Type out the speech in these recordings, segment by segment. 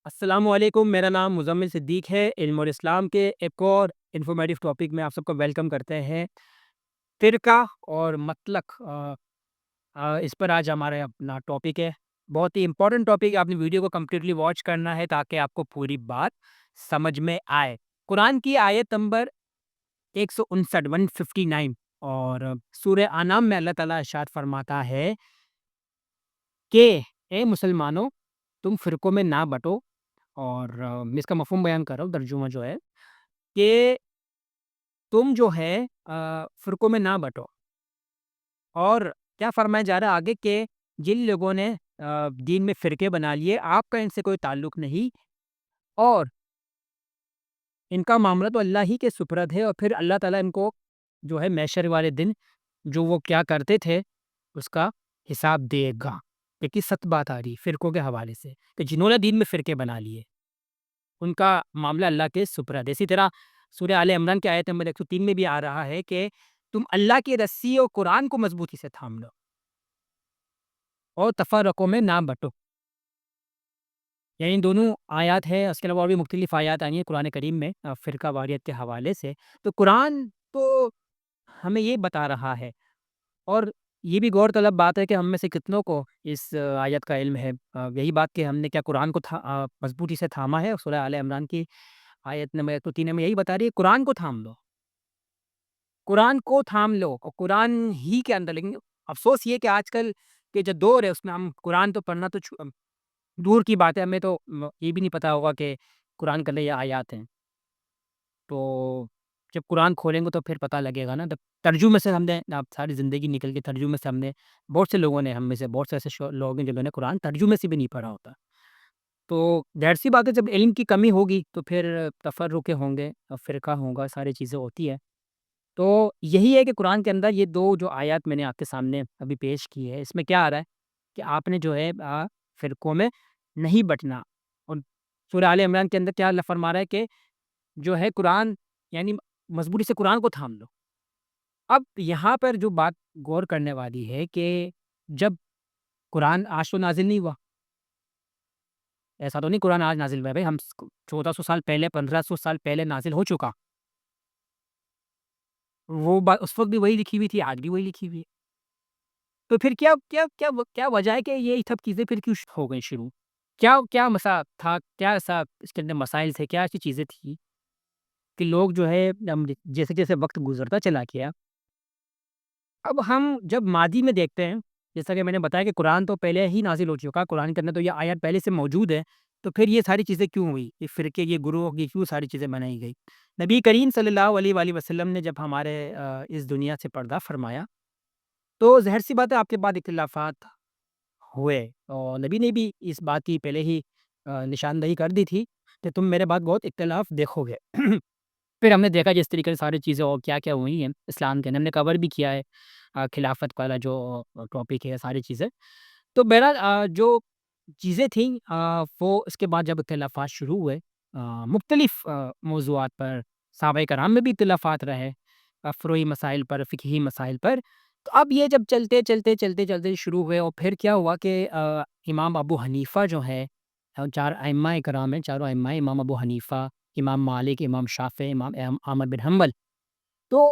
السلام علیکم، میرا نام مزمل صدیق ہے۔ علم اور اسلام کے ایک اور انفارمیٹیو ٹاپک میں آپ سب کو ویلکم کرتے ہیں۔ فرقہ اور مطلق اس پر آج ہمارا اپنا ٹاپک ہے۔ بہت ہی امپورٹنٹ ٹاپک ہے، آپ نے ویڈیو کو کمپلیٹلی واچ کرنا ہے تاکہ آپ کو پوری بات سمجھ میں آئے۔ قرآن کی آیت نمبر 159 159 اور سورہ انعام میں اللہ تعالیٰ ارشاد فرماتا ہے کہ اے مسلمانوں، تم فرقوں میں نہ بٹو، اور میں اس کا مفہوم بیان کر رہا ہوں، ترجمہ جو ہے کہ تم جو ہے فرقوں میں نہ بٹو۔ اور کیا فرمایا جا رہا ہے آگے کہ جن لوگوں نے دین میں فرقے بنا لیے، آپ کا ان سے کوئی تعلق نہیں، اور ان کا معاملہ تو اللہ ہی کے سپرد ہے، اور پھر اللہ تعالیٰ ان کو جو ہے محشر والے دن جو وہ کیا کرتے تھے اس کا حساب دے گا۔ لیکن سخت بات آ رہی فرقوں کے حوالے سے کہ جنہوں نے دین میں فرقے بنا لیے ان کا معاملہ اللہ کے سپرد ہے۔ اسی طرح سورہ آل عمران کی آیت نمبر 103 میں بھی آ رہا ہے کہ تم اللہ کی رسی اور قرآن کو مضبوطی سے تھام لو اور تفرقوں میں نہ بٹو۔ یعنی دونوں آیات ہے، اس کے علاوہ اور بھی مختلف آیات آئی ہیں قرآن کریم میں فرقہ واریت کے حوالے سے۔ تو قرآن تو ہمیں یہ بتا رہا ہے، اور یہ بھی غور طلب بات ہے کہ ہم میں سے کتنوں کو اس آیت کا علم ہے۔ یہی بات کہ ہم نے کیا قرآن کو مضبوطی سے تھاما ہے۔ سورہ آل عمران کی آیت نمبر 103 میں یہی بتا رہی ہے قرآن کو تھام لو، قرآن کو تھام لو، اور قرآن ہی کے اندر۔ لیکن افسوس یہ کہ آج کل کے جو دور ہے اس میں ہم قرآن تو پڑھنا تو دور کی بات ہے، ہمیں تو یہ بھی نہیں پتا ہوگا کہ قرآن کے اندر یہ آیات ہیں۔ تو جب قرآن کھولیں گے تو پھر پتہ لگے گا نا۔ تب ترجمے سے ہم نے اب ساری زندگی نکل کے ترجمے سے ہم نے بہت سے لوگوں نے، ہم میں سے بہت سے ایسے لوگ ہیں جنہوں نے قرآن ترجمے سے بھی نہیں پڑھا ہوتا۔ تو ظاہر سی بات ہے جب علم کی کمی ہوگی تو پھر تفرقے ہوں گے، فرقہ ہوگا، ساری چیزیں ہوتی ہے۔ تو یہی ہے کہ قرآن کے اندر یہ دو جو آیات میں نے آپ کے سامنے ابھی پیش کی ہے، اس میں کیا آ رہا ہے کہ آپ نے جو ہے فرقوں میں نہیں بٹنا۔ اور سورہ آل عمران کے اندر کیا اللہ فرما رہا ہے کہ جو ہے قرآن، یعنی مضبوطی سے قرآن کو تھام لو۔ اب یہاں پر جو بات غور کرنے والی ہے کہ جب قرآن آج تو نازل نہیں ہوا، ایسا تو نہیں قرآن آج نازل ہوا ہے بھائی، ہم 1400 سال پہلے، 1500 سال پہلے نازل ہو چکا۔ وہ بات اس وقت بھی وہی لکھی ہوئی تھی، آج بھی وہی لکھی ہوئی ہے۔ تو پھر کیا کیا کیا کیا وجہ ہے کہ یہ سب چیزیں پھر کیوں ہو گئی شروع؟ کیا کیا مسئلہ تھا؟ کیا ایسا اس کے اندر مسائل تھے؟ کیا ایسی چیزیں تھیں کہ لوگ جو ہے جیسے جیسے وقت گزرتا چلا گیا، اب ہم جب ماضی میں دیکھتے ہیں، جیسا کہ میں نے بتایا کہ قرآن تو پہلے ہی نازل ہو چکا، قرآن کے اندر تو یہ آیات پہلے سے موجود ہے، تو پھر یہ ساری چیزیں کیوں ہوئی؟ یہ فرقے، یہ گروہ، یہ کیوں ساری چیزیں بنائی گئی؟ نبی کریم صلی اللہ علیہ وآلہ وسلم نے جب ہمارے اس دنیا سے پردہ فرمایا تو ظاہر سی بات ہے آپ کے بعد اختلافات ہوئے، اور نبی نے بھی اس بات کی پہلے ہی نشاندہی کر دی تھی کہ تم میرے بعد بہت اختلاف دیکھو گے۔ پھر ہم نے دیکھا جس طریقے سے ساری چیزیں اور کیا کیا ہوئی ہیں اسلام کے اندر، ہم نے کور بھی کیا ہے خلافت والا جو ٹاپک ہے، ساری چیزیں۔ تو بہرحال جو چیزیں تھیں وہ اس کے بعد جب اختلافات شروع ہوئے مختلف موضوعات پر، صحابہ کرام میں بھی اختلافات رہے، فروعی مسائل پر، فقہی مسائل پر۔ تو اب یہ جب چلتے چلتے چلتے چلتے شروع ہوئے، اور پھر کیا ہوا کہ امام ابو حنیفہ جو ہے، چار ائمہ کرام ہیں، چاروں ائمہ، امام ابو حنیفہ، امام مالک، امام شافعی، امام احمد بن حنبل، تو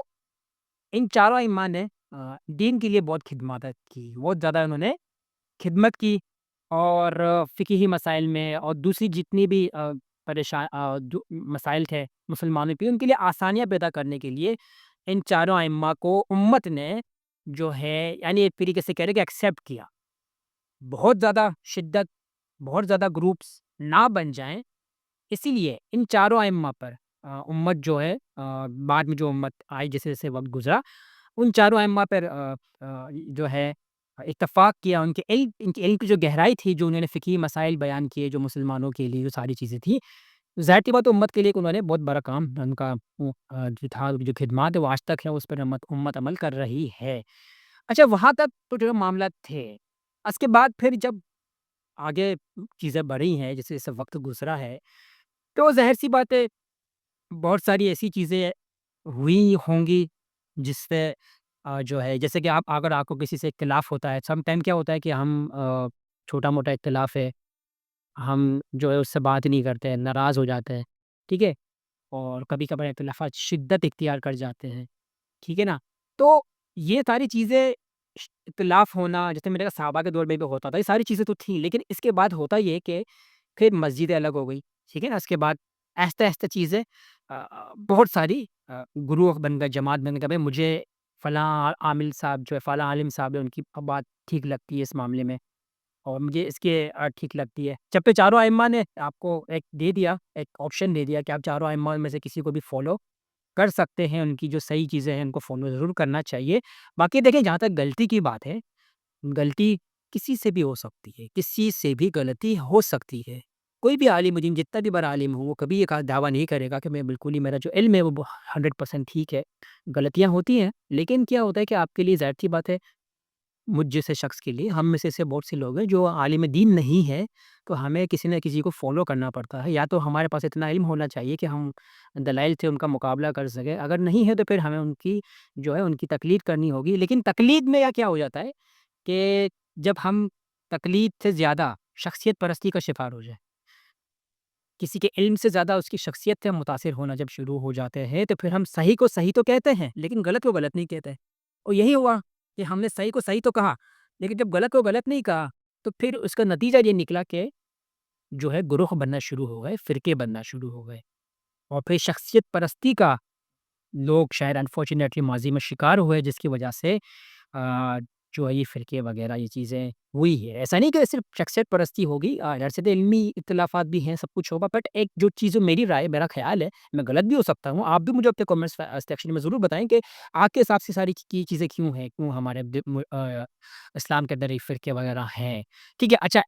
ان چاروں ائمہ نے دین کے لیے بہت خدمات کی، بہت زیادہ انہوں نے خدمت کی، اور فقہی مسائل میں اور دوسری جتنی بھی پریشان مسائل تھے مسلمانوں پہ، ان کے لیے آسانیاں پیدا کرنے کے لیے ان چاروں ائمہ کو امت نے جو ہے، یعنی ایک طریقے سے کہہ رہے کہ ایکسیپٹ کیا۔ بہت زیادہ شدت، بہت زیادہ گروپس نہ بن جائیں، اسی لیے ان چاروں ائمہ پر امت جو ہے بعد میں جو امت آئی، جیسے جیسے وقت گزرا، ان چاروں ائمہ پر جو ہے اتفاق کیا۔ ان کے علم کی جو گہرائی تھی، جو انہوں نے فقہی مسائل بیان کیے، جو مسلمانوں کے لیے جو ساری چیزیں تھیں، ظاہر سی بات امت کے لیے انہوں نے بہت بڑا کام ان کا جو تھا، جو خدمات ہے وہ آج تک ہے، اس پر امت عمل کر رہی ہے۔ اچھا، وہاں تک تو جو معاملات تھے، اس کے بعد پھر جب آگے چیزیں بڑھی ہیں، جیسے جیسے وقت گزرا ہے، تو ظاہر سی بات ہے بہت ساری ایسی چیزیں ہوئی ہوں گی جس سے جو ہے، جیسے کہ اگر آپ کو کسی سے اختلاف ہوتا ہے، سم ٹائم کیا ہوتا ہے کہ ہم چھوٹا موٹا اختلاف ہے ہم جو ہے اس سے بات نہیں کرتے ہیں، ناراض ہو جاتے ہیں، ٹھیک ہے؟ اور کبھی کبھار اختلافات شدت اختیار کر جاتے ہیں، ٹھیک ہے نا؟ تو یہ ساری چیزیں اختلاف ہونا جیسے میرے صحابہ کے دور میں بھی ہوتا تھا، یہ ساری چیزیں تو تھیں، لیکن اس کے بعد ہوتا یہ ہے کہ پھر مسجدیں الگ ہو گئی، ٹھیک ہے نا؟ اس کے بعد آہستہ چیزیں بہت ساری گروہ بن گئے، جماعت بن گئے، بھئی مجھے فلاں عامل صاحب جو ہے فلاں عالم صاحب ہے ان کی بات ٹھیک لگتی ہے اس معاملے میں، اور مجھے اس کے ٹھیک لگتی ہے۔ جب پہ چاروں ائمہ نے آپ کو ایک دے دیا، ایک آپشن دے دیا کہ آپ چاروں ائمہ میں سے کسی کو بھی فالو کر سکتے ہیں، ان کی جو صحیح چیزیں ہیں ان کو فالو ضرور کرنا چاہیے۔ باقی دیکھیں جہاں تک غلطی کی بات ہے، غلطی کسی سے بھی ہو سکتی ہے، کسی سے بھی غلطی ہو سکتی ہے۔ کوئی بھی عالم دین جتنا بھی بڑا عالم ہو، وہ کبھی یہ دعویٰ نہیں کرے گا کہ میں بالکل ہی میرا جو علم ہے وہ 100% ٹھیک ہے۔ غلطیاں ہوتی ہیں، لیکن کیا ہوتا ہے کہ آپ کے لیے ظاہر سی بات ہے، مجھ جیسے شخص کے لیے، ہم میں سے ایسے بہت سے لوگ ہیں جو عالم دین نہیں ہے، تو ہمیں کسی نہ کسی کو فالو کرنا پڑتا ہے، یا تو ہمارے پاس اتنا علم ہونا چاہیے کہ ہم دلائل سے ان کا مقابلہ کر سکیں، اگر نہیں ہے تو پھر ہمیں ان کی جو ہے ان کی تقلید کرنی ہوگی۔ لیکن تقلید میں یا کیا ہو جاتا ہے کہ جب ہم تقلید سے زیادہ شخصیت پرستی کا شکار ہو جائیں، کسی کے علم سے زیادہ اس کی شخصیت سے ہم متاثر ہونا جب شروع ہو جاتے ہیں، تو پھر ہم صحیح کو صحیح تو کہتے ہیں لیکن غلط کو غلط نہیں کہتے، اور یہی ہوا کہ ہم نے صحیح کو صحیح تو کہا، لیکن جب غلط کو غلط نہیں کہا تو پھر اس کا نتیجہ یہ نکلا کہ جو ہے گروہ بننا شروع ہو گئے، فرقے بننا شروع ہو گئے، اور پھر شخصیت پرستی کا لوگ شاید انفارچونیٹلی ماضی میں شکار ہوئے، جس کی وجہ سے جو ہے یہ فرقے وغیرہ یہ چیزیں ہوئی ہے۔ ایسا نہیں کہ صرف شخصیت پرستی ہوگی، ایسے تو علمی اختلافات بھی ہیں، سب کچھ ہوگا، بٹ ایک جو چیز میری رائے میرا خیال ہے، میں غلط بھی ہو سکتا ہوں، آپ بھی مجھے اپنے کامنٹس سیکشن میں ضرور بتائیں کہ آپ کے حساب سے ساری چیزیں کیوں ہیں، کیوں ہمارے اسلام کے اندر یہ فرقے وغیرہ ہیں، ٹھیک ہے؟ اچھا،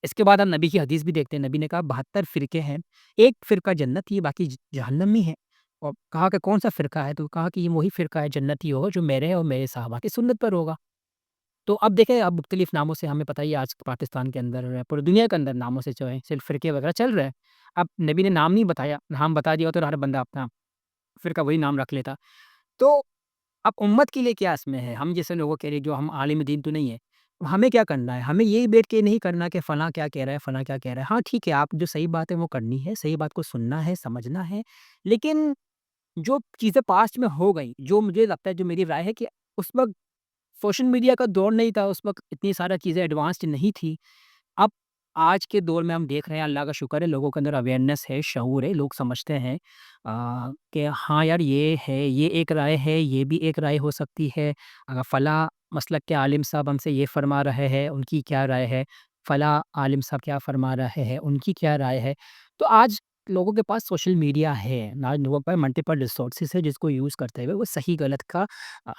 اس کے بعد ہم نبی کی حدیث بھی دیکھتے ہیں، نبی نے کہا 72 فرقے ہیں، ایک فرقہ جنت ہی باقی جہنم میں ہے، اور کہا کہ کون سا فرقہ ہے، تو کہا کہ یہ وہی فرقہ ہے جنتی ہوگا جو میرے اور میرے صحابہ کی سنت پر ہوگا۔ تو اب دیکھیں، اب مختلف ناموں سے ہمیں پتہ ہی ہے آج پاکستان کے اندر پوری دنیا کے اندر ناموں سے جو ہے صرف فرقے وغیرہ چل رہے ہیں۔ اب نبی نے نام نہیں بتایا، نام بتا دیا تو ہر بندہ اپنا فرقہ وہی نام رکھ لیتا۔ تو اب امت کے لیے کیا اس میں ہے؟ ہم جیسے لوگوں کے لیے جو ہم عالم دین تو نہیں ہے، ہمیں کیا کرنا ہے؟ ہمیں یہی بیٹھ کے نہیں کرنا کہ فلاں کیا کہہ رہا ہے، فلاں کیا کہہ رہا ہے۔ ہاں ٹھیک ہے، آپ جو صحیح بات ہے وہ کرنی ہے، صحیح بات کو سننا ہے، سمجھنا ہے، لیکن جو چیزیں پاسٹ میں ہو گئیں، جو مجھے لگتا ہے جو میری رائے ہے کہ اس وقت سوشل میڈیا کا دور نہیں تھا، اس وقت اتنی سارا چیزیں ایڈوانسڈ نہیں تھی۔ اب آج کے دور میں ہم دیکھ رہے ہیں، اللہ کا شکر ہے، لوگوں کے اندر اویئرنیس ہے، شعور ہے، لوگ سمجھتے ہیں کہ ہاں یار یہ ہے، یہ ایک رائے ہے، یہ بھی ایک رائے ہو سکتی ہے، اگر فلاں مسلک کے عالم صاحب ہم سے یہ فرما رہے ہیں، ان کی کیا رائے ہے، فلاں عالم صاحب کیا فرما رہے ہیں، ان کی کیا رائے ہے۔ تو آج لوگوں کے پاس سوشل میڈیا ہے، آج لوگوں پر ملٹیپل ریسورسز ہے، جس کو یوز کرتے ہوئے وہ صحیح غلط کا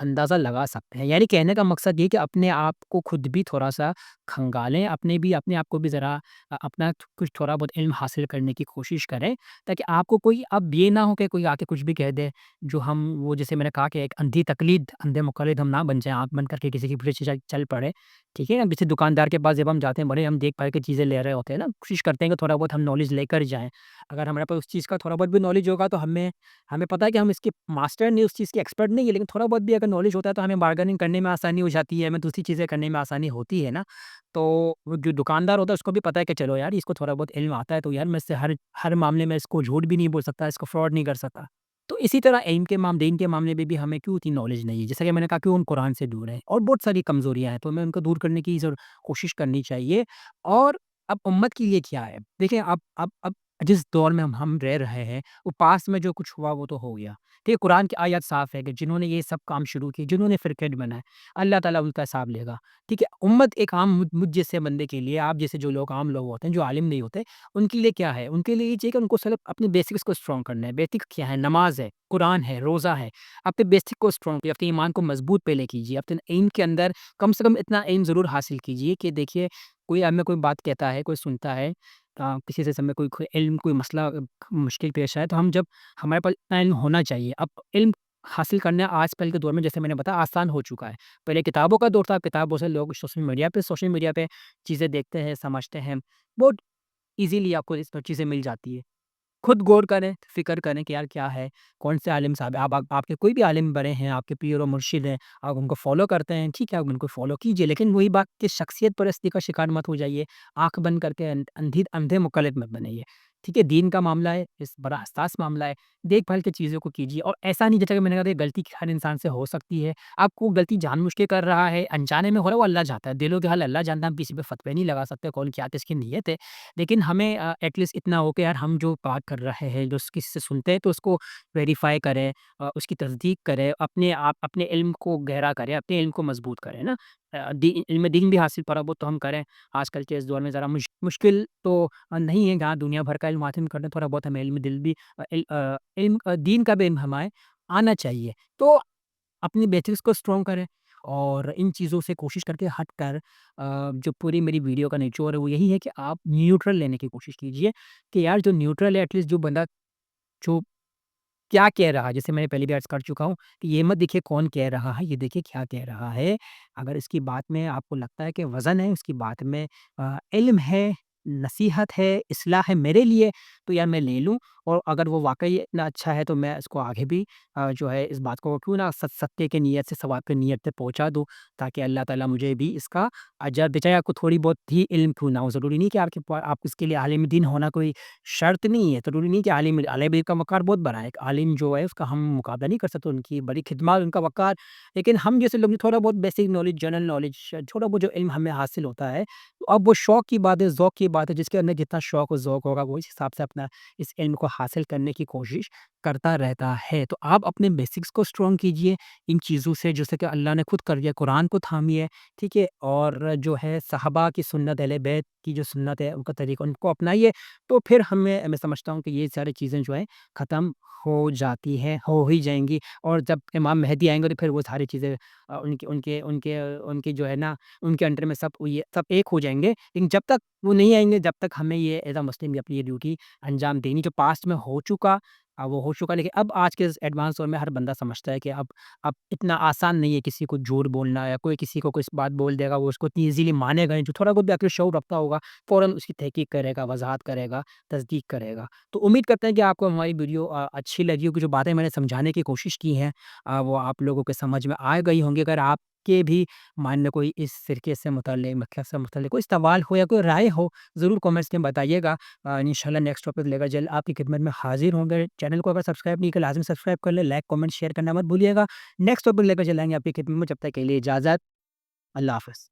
اندازہ لگا سکتے ہیں۔ یعنی کہنے کا مقصد یہ کہ اپنے آپ کو خود بھی تھوڑا سا کھنگالیں، اپنے آپ کو بھی ذرا اپنا کچھ تھوڑا بہت علم حاصل کرنے کی کوشش کریں، تاکہ آپ کو کوئی اب یہ نہ ہو کہ کوئی آ کے کچھ بھی کہہ دے، جو ہم وہ جیسے میں نے کہا کہ ایک اندھی تقلید، اندھے مقلد ہم نہ بن جائیں، آنکھ بند کر کے کسی کے پیچھے چل پڑے، ٹھیک ہے نا؟ کسی دکاندار کے پاس جب ہم جاتے ہیں، بڑے ہم دیکھ پائے کہ چیزیں لے رہے ہوتے ہیں نا، کوشش کرتے ہیں کہ تھوڑا بہت ہم نالج لے کر جائیں۔ اگر ہمارے پاس اس چیز کا تھوڑا بہت بھی نالج ہوگا تو ہمیں پتہ ہے کہ ہم اس کے ماسٹر نہیں، اس چیز کے ایکسپرٹ نہیں ہے، لیکن تھوڑا بہت بھی اگر نالج ہوتا ہے تو ہمیں بارگیننگ کرنے میں آسانی ہو جاتی ہے، ہمیں دوسری چیزیں کرنے میں آسانی ہوتی ہے نا۔ تو وہ جو دکاندار ہوتا ہے اس کو بھی پتہ ہے کہ چلو یار اس کو تھوڑا بہت علم آتا ہے، تو یار میں اس سے ہر معاملے میں اس کو جھوٹ بھی نہیں بول سکتا، اس کو فراڈ نہیں کر سکتا۔ تو اسی طرح علم کے دین کے معاملے میں بھی ہمیں کیوں اتنی نالج نہیں ہے، جیسا کہ میں نے کہا کیوں ہم قرآن سے دور ہیں، اور بہت ساری کمزوریاں ہیں، تو ہمیں ان کو دور کرنے کی کوشش کرنی چاہیے۔ اور اب امت کے لیے کیا ہے؟ دیکھیں، اب جس دور میں ہم رہ رہے ہیں، وہ پاس میں جو کچھ ہوا وہ تو ہو گیا، ٹھیک ہے؟ قرآن کی آیات صاف ہے کہ جنہوں نے یہ سب کام شروع کیے، جنہوں نے فرقے بنائے، اللہ تعالیٰ ان کا حساب لے گا، ٹھیک ہے؟ امت ایک عام مجھ جیسے بندے کے لیے، آپ جیسے جو لوگ عام لوگ ہوتے ہیں جو عالم نہیں ہوتے، ان کے لیے کیا ہے؟ ان کے لیے یہ چاہیے کہ ان کو صرف اپنے بیسکس کو اسٹرانگ کرنا ہے۔ بیسک کیا ہے؟ نماز ہے، قرآن ہے، روزہ ہے۔ اپنے بیسک کو اسٹرانگ کیجیے، اپنے ایمان کو مضبوط پہلے کیجیے، اپنے علم کے اندر کم سے کم اتنا علم ضرور حاصل کیجیے کہ دیکھیے کوئی ہمیں کوئی بات کہتا ہے، کوئی سنتا ہے، کسی سے ہمیں کوئی علم کوئی مسئلہ مشکل پیش آئے، تو ہمارے پاس اتنا علم ہونا چاہیے۔ اب علم حاصل کرنا آج کل کے دور میں جیسے میں نے بتایا آسان ہو چکا ہے۔ پہلے کتابوں کا دور تھا، کتابوں سے لوگ سوشل میڈیا پہ چیزیں دیکھتے ہیں، سمجھتے ہیں، بہت ایزیلی آپ کو اس پر چیزیں مل جاتی ہے۔ خود غور کریں، فکر کریں کہ یار کیا ہے، کون سے عالم صاحب ہیں، آپ کے کوئی بھی عالم بڑے ہیں، آپ کے پیر و مرشد ہیں، آپ ان کو فالو کرتے ہیں، ٹھیک ہے، آپ ان کو فالو کیجیے، لیکن وہی بات کہ شخصیت پرستی کا شکار مت ہو جائیے، آنکھ بند کر کے اندھے مقلد مت بنائیے، ٹھیک ہے، دین کا معاملہ ہے، اس بڑا حساس معاملہ ہے، دیکھ بھال کے چیزوں کو کیجیے، اور ایسا نہیں جیسا کہ میں نے کہا تھا غلطی ہر انسان سے ہو سکتی ہے، آپ کو غلطی جان بوجھ کے کر رہا ہے، انجانے میں ہو رہا ہے، وہ اللہ جانتا ہے، دلوں کے حال اللہ جانتا ہے، ہم کسی پہ فتوی نہیں لگا سکتے، کون کیا کس کی نیت ہے، لیکن ہمیں ایٹ لیسٹ اتنا ہو کہ یار ہم جو بات کر رہے ہیں، جو کسی سے سنتے ہیں تو اس کو ویریفائی کریں، اس کی تصدیق کریں، اپنے علم کو گہرا کریں، اپنے علم کو مضبوط کریں نا، علم دین بھی حاصل تھوڑا بہت تو ہم کریں، آج کل کے اس دور میں ذرا مشکل تو نہیں ہے، جہاں دنیا بھر کا علم حاصل کرنا، تھوڑا بہت ہمیں علم دل بھی علم دین کا بھی علم ہمیں آنا چاہیے، تو اپنی بیسکس کو اسٹرانگ کریں، اور ان چیزوں سے کوشش کر کے ہٹ کر جو پوری میری ویڈیو کا نچوڑ ہے وہ یہی ہے کہ آپ نیوٹرل لینے کی کوشش کیجیے، کہ یار جو نیوٹرل ہے ایٹ لیسٹ جو بندہ جو کیا کہہ رہا ہے، جیسے میں نے پہلے بھی عرض کر چکا ہوں کہ یہ مت دیکھیے کون کہہ رہا ہے، یہ دیکھیے کیا کہہ رہا ہے، اگر اس کی بات میں آپ کو لگتا ہے کہ وزن ہے، اس کی بات میں علم ہے، نصیحت ہے، اصلاح ہے میرے لیے، تو یار میں لے لوں، اور اگر وہ واقعی اتنا اچھا ہے تو میں اس کو آگے بھی جو ہے اس بات کو کیوں نہ ستیہ کے نیت سے ثواب کے نیت سے پہنچا دوں، تاکہ اللہ تعالیٰ مجھے بھی اس کا اجر دے، چاہے آپ کو تھوڑی بہت ہی علم کیوں نہ ہو، ضروری نہیں کہ آپ اس کے لیے عالم دین ہونا کوئی شرط نہیں ہے، ضروری نہیں کہ عالم دین کا وقار بہت بڑا ہے، ایک عالم جو ہے اس کا ہم مقابلہ نہیں کر سکتے، ان کی بڑی خدمات، ان کا وقار، لیکن ہم جیسے لوگ تھوڑا بہت بیسک نالج، جنرل نالج، تھوڑا بہت جو علم ہمیں حاصل ہوتا ہے، تو اب وہ شوق کی بات ہے، ذوق کی بات ہے، جس کے اندر جتنا شوق و ذوق ہوگا وہ اس حساب سے اپنا اس علم کو حاصل کرنے کی کوشش کرتا رہتا ہے، تو آپ اپنے بیسکس کو اسٹرانگ کیجیے ان چیزوں سے، جیسے کہ اللہ نے خود کر دیا، قرآن کو تھامیے، ٹھیک ہے، اور جو ہے صحابہ کی سنت، اہل بیت کی جو سنت ہے، ان کا طریقہ، ان کو اپنائیے، تو پھر میں سمجھتا ہوں کہ یہ ساری چیزیں جو ہیں ختم ہو جاتی ہیں، ہو ہی جائیں گی، اور جب امام مہدی آئیں گے تو پھر وہ ساری چیزیں ان کے جو ہے نا، ان کے انڈر میں سب ایک ہو جائیں گے، لیکن جب تک وہ نہیں آئیں گے، جب تک ہمیں یہ ایز اے مسلم اپنی یہ ڈیوٹی انجام دینی، جو پاسٹ میں ہو چکا، وہ ہو چکا، لیکن اب آج کے ایڈوانس دور میں ہر بندہ سمجھتا ہے کہ اب اتنا آسان نہیں ہے کسی کو جھوٹ بولنا، یا کوئی کسی کو کچھ بات بول دے گا وہ اس کو اتنی ایزیلی مانے گا نہیں، جو تھوڑا بہت بھی عقل و شعور رکھتا ہوگا فوراً اس کی تحقیق کرے گا، وضاحت کرے گا، تصدیق کرے گا، تو امید کرتے ہیں کہ آپ کو ہماری ویڈیو اچھی لگی ہوگی، جو باتیں میں نے سمجھانے کی کوشش کی ہیں وہ آپ لوگوں کے سمجھ میں آ گئی ہوں گی، اگر آپ کے بھی مائنڈ میں کوئی اس فرقے سے متعلق، مکہ سے متعلق کوئی سوال ہو یا کوئی رائے ہو، ضرور کامنٹس میں بتائیے گا، انشاءاللہ نیکسٹ ٹاپک لے کر جلد آپ کی خدمت میں حاضر ہوں گے، چینل کو اگر سبسکرائب نہیں کیا لازم سبسکرائب کر لیں، لائک کامنٹ شیئر کرنا مت بھولیے گا، نیکسٹ ٹاپک لے کر جلائیں گے آپ کی خدمت میں، جب تک کے لیے اجازت، اللہ حافظ۔